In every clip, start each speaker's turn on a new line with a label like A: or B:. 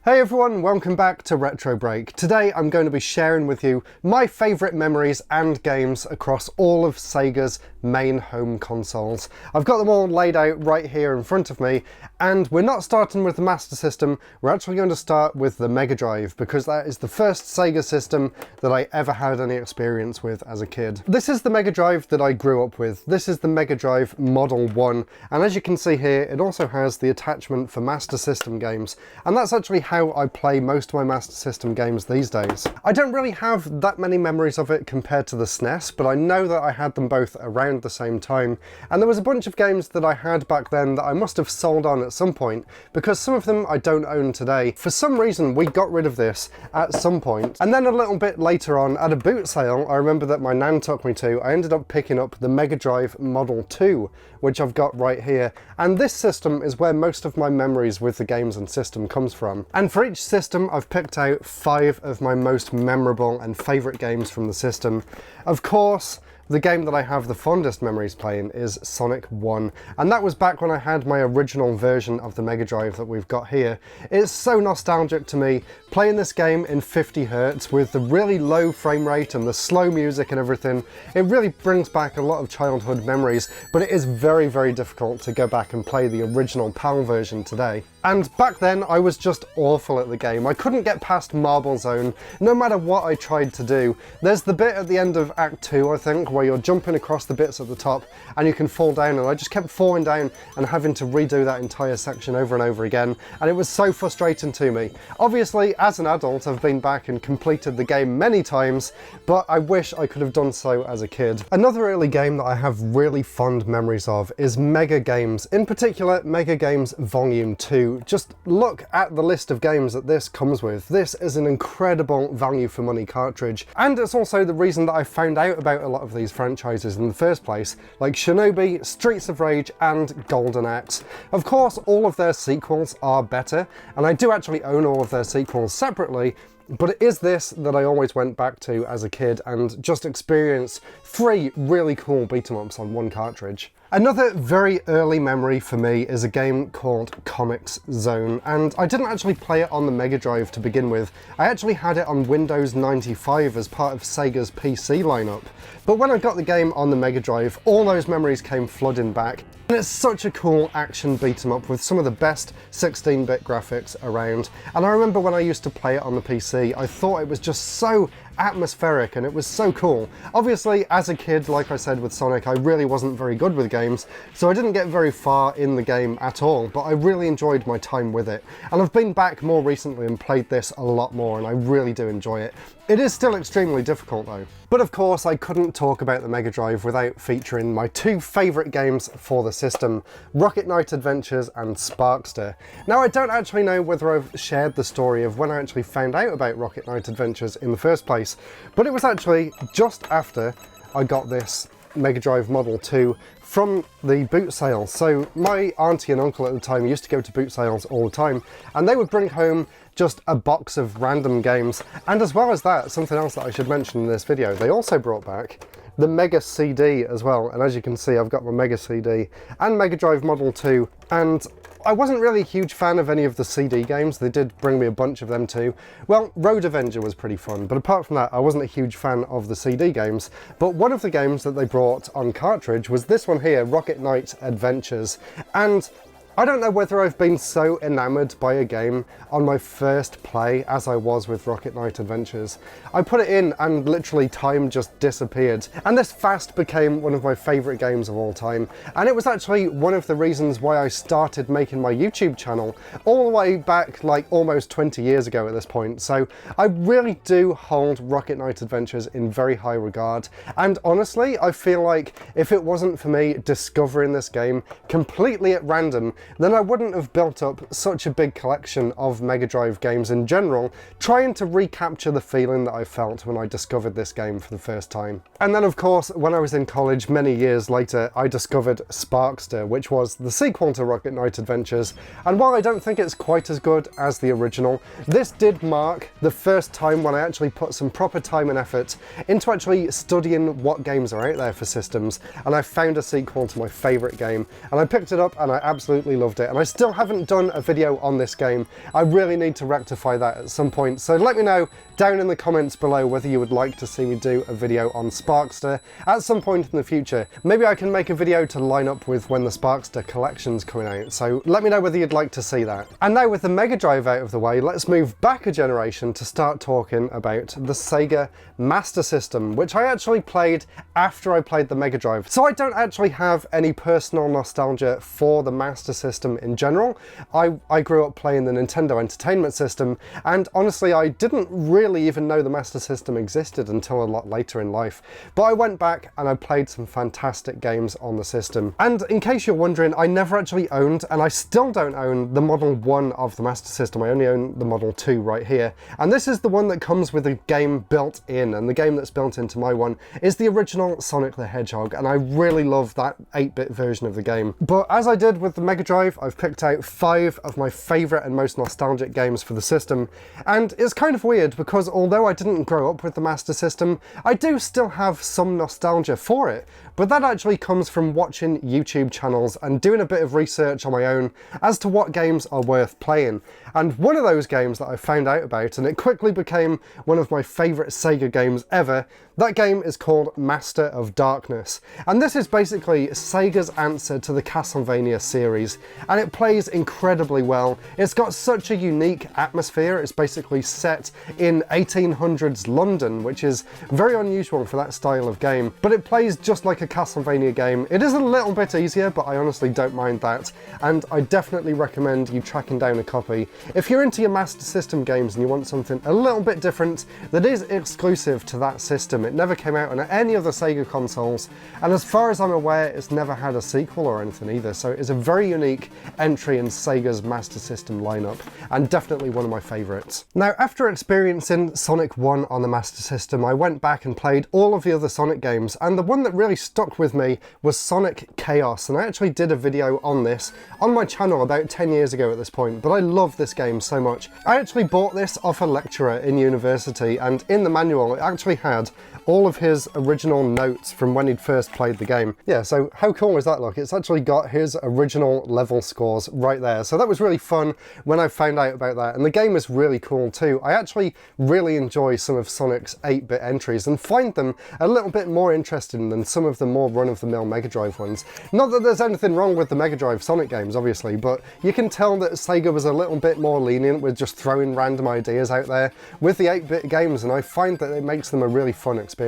A: Hey everyone, welcome back to RetroBreak. Today I'm going to be sharing with you my favourite memories and games across all of Sega's main home consoles. I've got them all laid out right here in front of me, and we're not starting with the Master System, we're actually going to start with the Mega Drive, because that is the first Sega system that I ever had any experience with as a kid. This is the Mega Drive that I grew up with. This is the Mega Drive Model 1, and as you can see here, it also has the attachment for Master System games, and that's actually how I play most of my Master System games these days. I don't really have that many memories of it compared to the SNES, but I know that I had them both around the same time, and there was a bunch of games that I had back then that I must have sold on at some point, because some of them I don't own today. For some reason we got rid of this at some point, and then a little bit later on at a boot sale I remember that my nan took me to, I ended up picking up the Mega Drive Model 2, which I've got right here, and this system is where most of my memories with the games and system comes from. And for each system I've picked out 5 of my most memorable and favourite games from the system. Of course, the game that I have the fondest memories playing is Sonic 1, and that was back when I had my original version of the Mega Drive that we've got here. It's so nostalgic to me, playing this game in 50 Hz with the really low frame rate and the slow music and everything. It really brings back a lot of childhood memories, but it is very, very difficult to go back and play the original PAL version today. And back then I was just awful at the game. I couldn't get past Marble Zone, no matter what I tried to do. There's the bit at the end of Act 2, I think, where you're jumping across the bits at the top and you can fall down, and I just kept falling down and having to redo that entire section over and over again, and it was so frustrating to me. Obviously, as an adult, I've been back and completed the game many times, but I wish I could have done so as a kid. Another early game that I have really fond memories of is Mega Games, in particular Mega Games Volume 2. Just look at the list of games that this comes with. This is an incredible value for money cartridge, and it's also the reason that I found out about a lot of these franchises in the first place, like Shinobi, Streets of Rage and Golden Axe. Of course, all of their sequels are better, and I do actually own all of their sequels separately, but it is this that I always went back to as a kid and just experienced 3 really cool beat-em-ups on one cartridge. Another very early memory for me is a game called Comix Zone, and I didn't actually play it on the Mega Drive to begin with. I actually had it on Windows 95 as part of Sega's PC lineup. But when I got the game on the Mega Drive, all those memories came flooding back. And it's such a cool action beat-em-up with some of the best 16-bit graphics around. And I remember when I used to play it on the PC, I thought it was just so atmospheric and it was so cool. Obviously, as a kid, like I said with Sonic, I really wasn't very good with games, so I didn't get very far in the game at all, but I really enjoyed my time with it. And I've been back more recently and played this a lot more, and I really do enjoy it. It is still extremely difficult though. But of course, I couldn't talk about the Mega Drive without featuring my 2 favourite games for the system, Rocket Knight Adventures and Sparkster. Now, I don't actually know whether I've shared the story of when I actually found out about Rocket Knight Adventures in the first place, but it was actually just after I got this Mega Drive Model 2 from the boot sale. So my auntie and uncle at the time used to go to boot sales all the time, and they would bring home just a box of random games. And as well as that, something else that I should mention in this video, they also brought back the Mega CD as well. And as you can see, I've got my Mega CD and Mega Drive Model 2, and I wasn't really a huge fan of any of the CD games. They did bring me a bunch of them too. Well, Road Avenger was pretty fun, but apart from that, I wasn't a huge fan of the CD games. But one of the games that they brought on cartridge was this one here, Rocket Knight Adventures. And I don't know whether I've been so enamoured by a game on my first play as I was with Rocket Knight Adventures. I put it in and literally time just disappeared, and this fast became one of my favourite games of all time, and it was actually one of the reasons why I started making my YouTube channel all the way back like almost 20 years ago at this point. So I really do hold Rocket Knight Adventures in very high regard, and honestly I feel like if it wasn't for me discovering this game completely at random, then I wouldn't have built up such a big collection of Mega Drive games in general, trying to recapture the feeling that I felt when I discovered this game for the first time. And then of course, when I was in college many years later, I discovered Sparkster, which was the sequel to Rocket Knight Adventures, and while I don't think it's quite as good as the original, this did mark the first time when I actually put some proper time and effort into actually studying what games are out there for systems, and I found a sequel to my favourite game, and I picked it up and I absolutely loved it, and I still haven't done a video on this game. I really need to rectify that at some point, so let me know down in the comments below whether you would like to see me do a video on Sparkster at some point in the future. Maybe I can make a video to line up with when the Sparkster collection's coming out, so let me know whether you'd like to see that. And now with the Mega Drive out of the way, let's move back a generation to start talking about the Sega Master System, which I actually played after I played the Mega Drive. So I don't actually have any personal nostalgia for the Master System in general. I grew up playing the Nintendo Entertainment System, and honestly I didn't really even know the Master System existed until a lot later in life. But I went back and I played some fantastic games on the system. And in case you're wondering, I never actually owned, and I still don't own, the Model 1 of the Master System. I only own the Model 2 right here. And this is the one that comes with a game built in, and the game that's built into my one is the original Sonic the Hedgehog, and I really love that 8-bit version of the game. But as I did with the Mega Drive, I've picked out 5 of my favourite and most nostalgic games for the system. And it's kind of weird because although I didn't grow up with the Master System, I do still have some nostalgia for it. But that actually comes from watching YouTube channels and doing a bit of research on my own as to what games are worth playing. And one of those games that I found out about, and it quickly became one of my favourite Sega games ever, that game is called Master of Darkness. And this is basically Sega's answer to the Castlevania series, and it plays incredibly well. It's got such a unique atmosphere. It's basically set in 1800s London, which is very unusual for that style of game, but it plays just like a Castlevania game. It is a little bit easier, but I honestly don't mind that, and I definitely recommend you tracking down a copy. If you're into your Master System games and you want something a little bit different that is exclusive to that system, it never came out on any other Sega consoles, and as far as I'm aware, it's never had a sequel or anything either, so it's a very unique entry in Sega's Master System lineup, and definitely one of my favourites. Now, after experiencing Sonic 1 on the Master System, I went back and played all of the other Sonic games, and the one that really stuck with me was Sonic Chaos, and I actually did a video on this on my channel about 10 years ago at this point, but I love this game so much. I actually bought this off a lecturer in university, and in the manual it actually had all of his original notes from when he'd first played the game. Yeah, so how cool is that? Look, it's actually got his original level scores right there. So that was really fun when I found out about that, and the game is really cool too. I actually really enjoy some of Sonic's 8-bit entries and find them a little bit more interesting than some of the more run-of-the-mill Mega Drive ones. Not that there's anything wrong with the Mega Drive Sonic games, obviously, but you can tell that Sega was a little bit more lenient with just throwing random ideas out there with the 8-bit games, and I find that it makes them a really fun experience.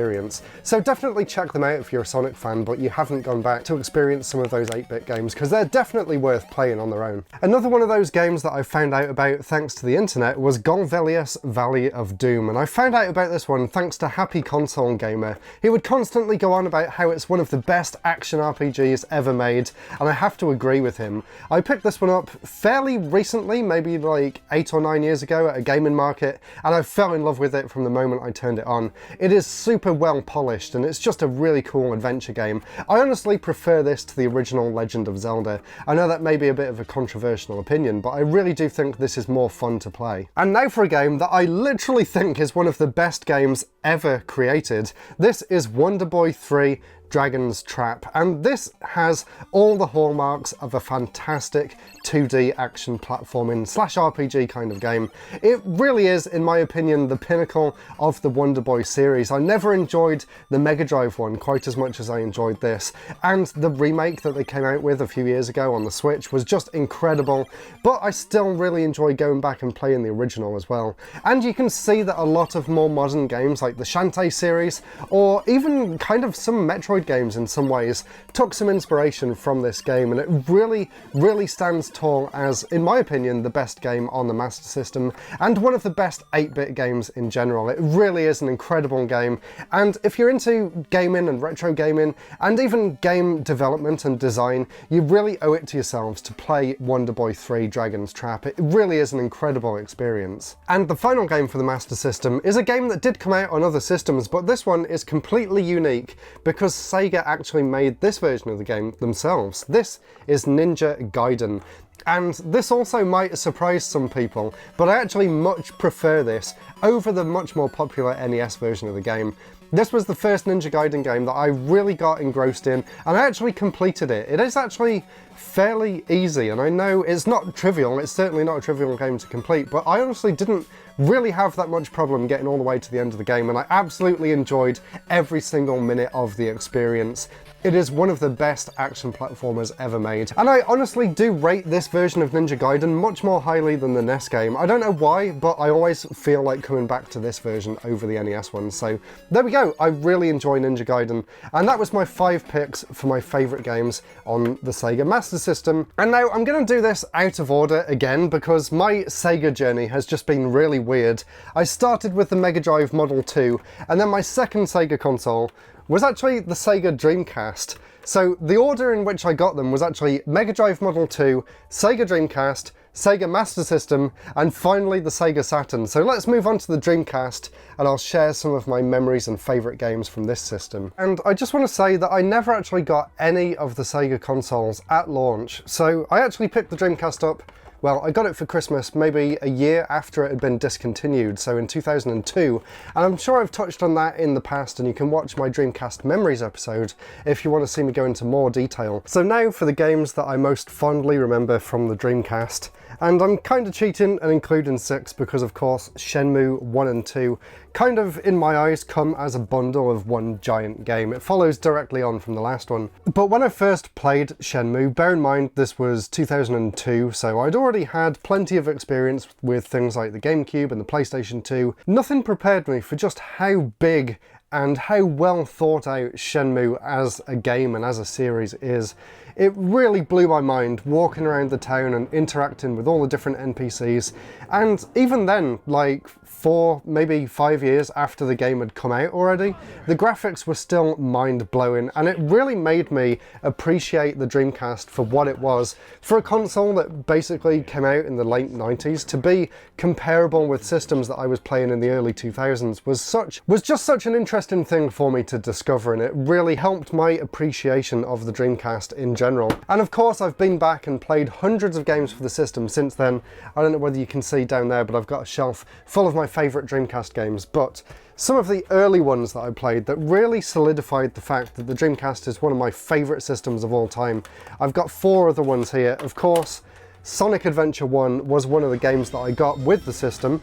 A: So definitely check them out if you're a Sonic fan, but you haven't gone back to experience some of those 8-bit games, because they're definitely worth playing on their own. Another one of those games that I found out about thanks to the internet was Golvelius Valley of Doom, and I found out about this one thanks to Happy Console Gamer. He would constantly go on about how it's one of the best action RPGs ever made, and I have to agree with him. I picked this one up fairly recently, maybe like 8 or 9 years ago at a gaming market, and I fell in love with it from the moment I turned it on. It is super well polished, and it's just a really cool adventure game. I honestly prefer this to the original Legend of Zelda. I know that may be a bit of a controversial opinion, but I really do think this is more fun to play. And now for a game that I literally think is one of the best games ever created. This is Wonder Boy 3 Dragon's Trap, and this has all the hallmarks of a fantastic 2D action platforming / RPG kind of game. It really is, in my opinion, the pinnacle of the Wonder Boy series. I never enjoyed the Mega Drive one quite as much as I enjoyed this, and the remake that they came out with a few years ago on the Switch was just incredible, but I still really enjoy going back and playing the original as well. And you can see that a lot of more modern games like the Shantae series, or even kind of some Metroid games in some ways, took some inspiration from this game, and it really stands tall as, in my opinion, the best game on the Master System, and one of the best 8-bit games in general. It really is an incredible game, and if you're into gaming and retro gaming, and even game development and design, you really owe it to yourselves to play Wonder Boy 3 Dragon's Trap. It really is an incredible experience. And the final game for the Master System is a game that did come out on other systems, but this one is completely unique because Sega actually made this version of the game themselves. This is Ninja Gaiden. And this also might surprise some people, but I actually much prefer this over the much more popular NES version of the game. This was the first Ninja Gaiden game that I really got engrossed in, and I actually completed it. It is actually fairly easy, and I know it's not trivial, it's certainly not a trivial game to complete, but I honestly didn't really have that much problem getting all the way to the end of the game, and I absolutely enjoyed every single minute of the experience. It is one of the best action platformers ever made. And I honestly do rate this version of Ninja Gaiden much more highly than the NES game. I don't know why, but I always feel like coming back to this version over the NES one. So there we go, I really enjoy Ninja Gaiden. And that was my 5 picks for my favourite games on the Sega Master System. And now I'm going to do this out of order again because my Sega journey has just been really weird. I started with the Mega Drive Model 2, and then my second Sega console was actually the Sega Dreamcast. So the order in which I got them was actually Mega Drive Model 2, Sega Dreamcast, Sega Master System, and finally the Sega Saturn. So let's move on to the Dreamcast, and I'll share some of my memories and favourite games from this system. And I just want to say that I never actually got any of the Sega consoles at launch. So I actually picked the Dreamcast up, well, I got it for Christmas maybe a year after it had been discontinued, so in 2002, and I'm sure I've touched on that in the past, and you can watch my Dreamcast Memories episode if you want to see me go into more detail. So now for the games that I most fondly remember from the Dreamcast, and I'm kind of cheating and including 6 because of course Shenmue 1 and 2 kind of, in my eyes, come as a bundle of one giant game. It follows directly on from the last one. But when I first played Shenmue, bear in mind this was 2002, so I'd already had plenty of experience with things like the GameCube and the PlayStation 2. Nothing prepared me for just how big and how well thought out Shenmue as a game and as a series is. It really blew my mind walking around the town and interacting with all the different NPCs, and even then, like 4, maybe 5 years after the game had come out already, the graphics were still mind-blowing, and it really made me appreciate the Dreamcast for what it was. For a console that basically came out in the late 90s, to be comparable with systems that I was playing in the early 2000s was just such an interesting thing for me to discover, and it really helped my appreciation of the Dreamcast in general. And of course I've been back and played hundreds of games for the system since then. I don't know whether you can see down there, but I've got a shelf full of my favourite Dreamcast games, but some of the early ones that I played that really solidified the fact that the Dreamcast is one of my favourite systems of all time. I've got 4 other ones here. Of course, Sonic Adventure 1 was one of the games that I got with the system,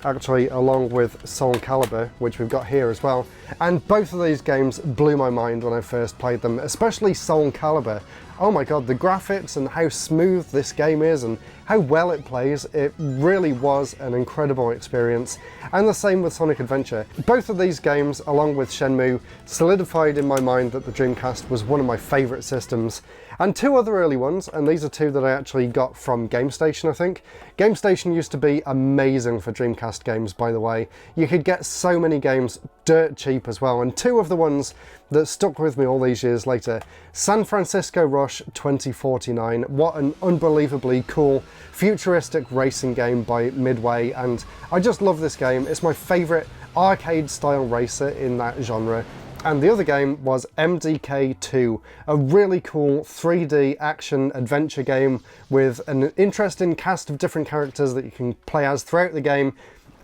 A: actually along with Soul Calibur, which we've got here as well, and both of these games blew my mind when I first played them, especially Soul Calibur. Oh my god, the graphics and how smooth this game is and how well it plays, it really was an incredible experience. And the same with Sonic Adventure. Both of these games, along with Shenmue, solidified in my mind that the Dreamcast was one of my favourite systems. And 2 other early ones, and these are 2 that I actually got from GameStation, I think. GameStation used to be amazing for Dreamcast games, by the way. You could get so many games dirt cheap as well, and 2 of the ones that stuck with me all these years later. San Francisco Rush 2049, what an unbelievably cool futuristic racing game by Midway, and I just love this game. It's my favourite arcade-style racer in that genre. And the other game was MDK2, a really cool 3D action adventure game with an interesting cast of different characters that you can play as throughout the game,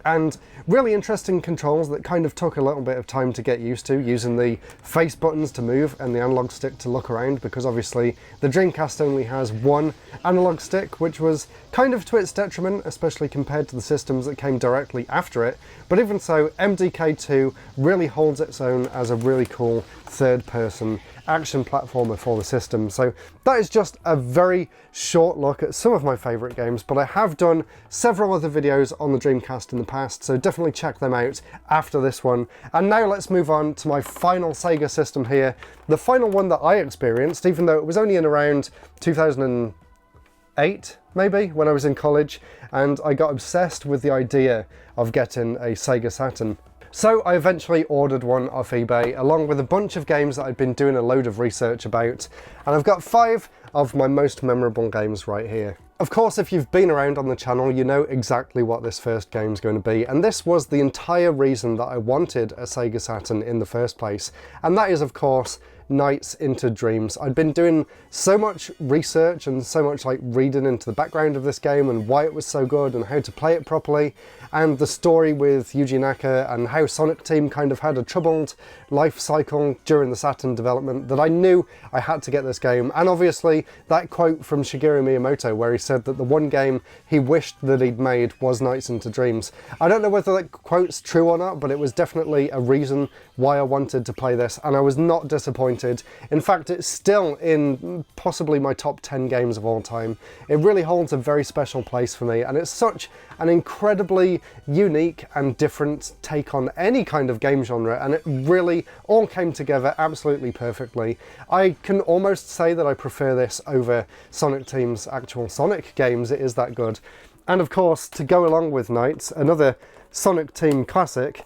A: and really interesting controls that kind of took a little bit of time to get used to, using the face buttons to move and the analog stick to look around, because obviously the Dreamcast only has one analog stick, which was kind of to its detriment, especially compared to the systems that came directly after it. But even so, MDK2 really holds its own as a really cool third-person action platformer for the system. So that is just a very short look at some of my favourite games, but I have done several other videos on the Dreamcast in the past, so definitely check them out after this one. And now let's move on to my final Sega system here, the final one that I experienced, even though it was only in around 2008 maybe, when I was in college, and I got obsessed with the idea of getting a Sega Saturn. So I eventually ordered one off eBay, along with a bunch of games that I'd been doing a load of research about, and I've got 5 of my most memorable games right here. Of course, if you've been around on the channel, you know exactly what this first game is going to be, and this was the entire reason that I wanted a Sega Saturn in the first place, and that is, of course, Nights into Dreams. I'd been doing so much research and so much like reading into the background of this game and why it was so good and how to play it properly, and the story with Yuji Naka and how Sonic Team kind of had a troubled life cycle during the Saturn development, that I knew I had to get this game. And obviously that quote from Shigeru Miyamoto where he said that the one game he wished that he'd made was Nights into Dreams. I don't know whether that quote's true or not, but it was definitely a reason why I wanted to play this, and I was not disappointed. In fact, it's still in possibly my top 10 games of all time. It really holds a very special place for me, and it's such an incredibly unique and different take on any kind of game genre, and it really all came together absolutely perfectly. I can almost say that I prefer this over Sonic Team's actual Sonic games. It is that good. And of course, to go along with Nights, another Sonic Team classic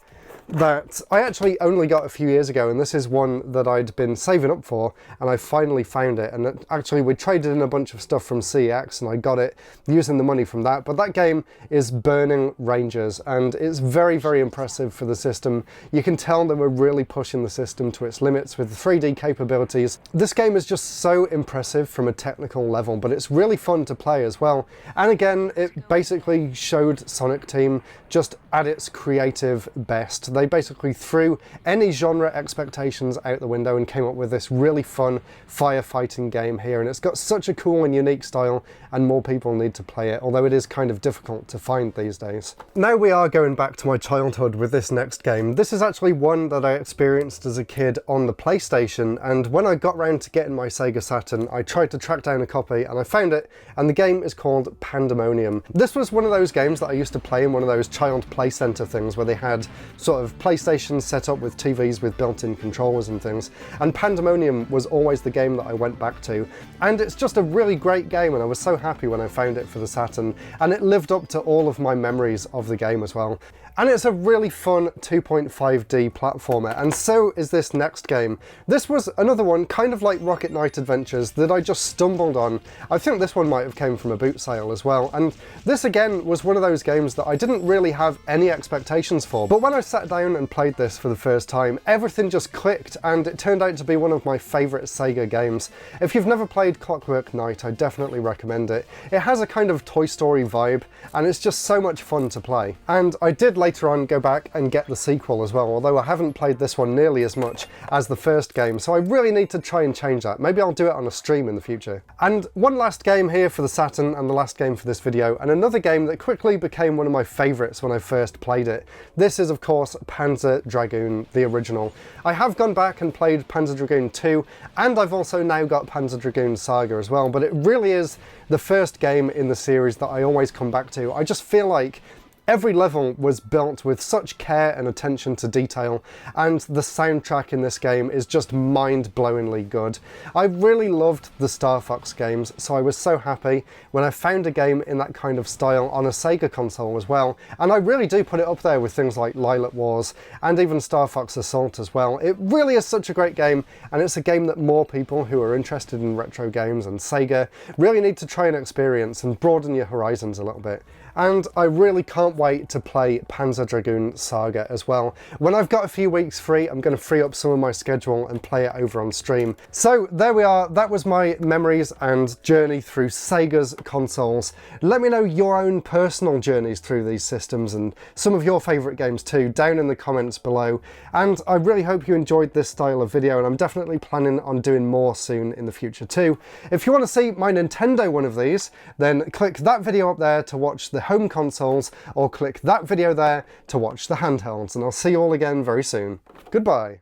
A: that I actually only got a few years ago, and this is one that I'd been saving up for, and I finally found it. And actually we traded in a bunch of stuff from CEX and I got it using the money from that. But that game is Burning Rangers, and it's very, very impressive for the system. You can tell that we're really pushing the system to its limits with 3D capabilities. This game is just so impressive from a technical level, but it's really fun to play as well. And again, it basically showed Sonic Team just at its creative best. They basically threw any genre expectations out the window and came up with this really fun firefighting game here, and it's got such a cool and unique style, and more people need to play it, although it is kind of difficult to find these days. Now we are going back to my childhood with this next game. This is actually one that I experienced as a kid on the PlayStation, and when I got round to getting my Sega Saturn, I tried to track down a copy and I found it, and the game is called Pandemonium. This was one of those games that I used to play in one of those child play center things where they had sort of PlayStations set up with TVs with built-in controllers and things, and Pandemonium was always the game that I went back to. And it's just a really great game, and I was so happy when I found it for the Saturn, and it lived up to all of my memories of the game as well. And it's a really fun 2.5D platformer, and so is this next game. This was another one, kind of like Rocket Knight Adventures, that I just stumbled on. I think this one might have came from a boot sale as well, and this again was one of those games that I didn't really have any expectations for. But when I sat down and played this for the first time, everything just clicked, and it turned out to be one of my favourite Sega games. If you've never played Clockwork Knight, I definitely recommend it. It has a kind of Toy Story vibe, and it's just so much fun to play. And I did later on go back and get the sequel as well, although I haven't played this one nearly as much as the first game, so I really need to try and change that. Maybe I'll do it on a stream in the future. And one last game here for the Saturn, and the last game for this video, and another game that quickly became one of my favourites when I first played it. This is of course Panzer Dragoon, the original. I have gone back and played Panzer Dragoon 2, and I've also now got Panzer Dragoon Saga as well, but it really is the first game in the series that I always come back to. I just feel like every level was built with such care and attention to detail, and the soundtrack in this game is just mind-blowingly good. I really loved the Star Fox games, so I was so happy when I found a game in that kind of style on a Sega console as well, and I really do put it up there with things like Lilac Wars and even Star Fox Assault as well. It really is such a great game, and it's a game that more people who are interested in retro games and Sega really need to try and experience and broaden your horizons a little bit. And I really can't wait to play Panzer Dragoon Saga as well. When I've got a few weeks free, I'm going to free up some of my schedule and play it over on stream. So there we are, that was my memories and journey through Sega's consoles. Let me know your own personal journeys through these systems and some of your favourite games too, down in the comments below. And I really hope you enjoyed this style of video, and I'm definitely planning on doing more soon in the future too. If you want to see my Nintendo one of these, then click that video up there to watch the home consoles, or click that video there to watch the handhelds, and I'll see you all again very soon. Goodbye.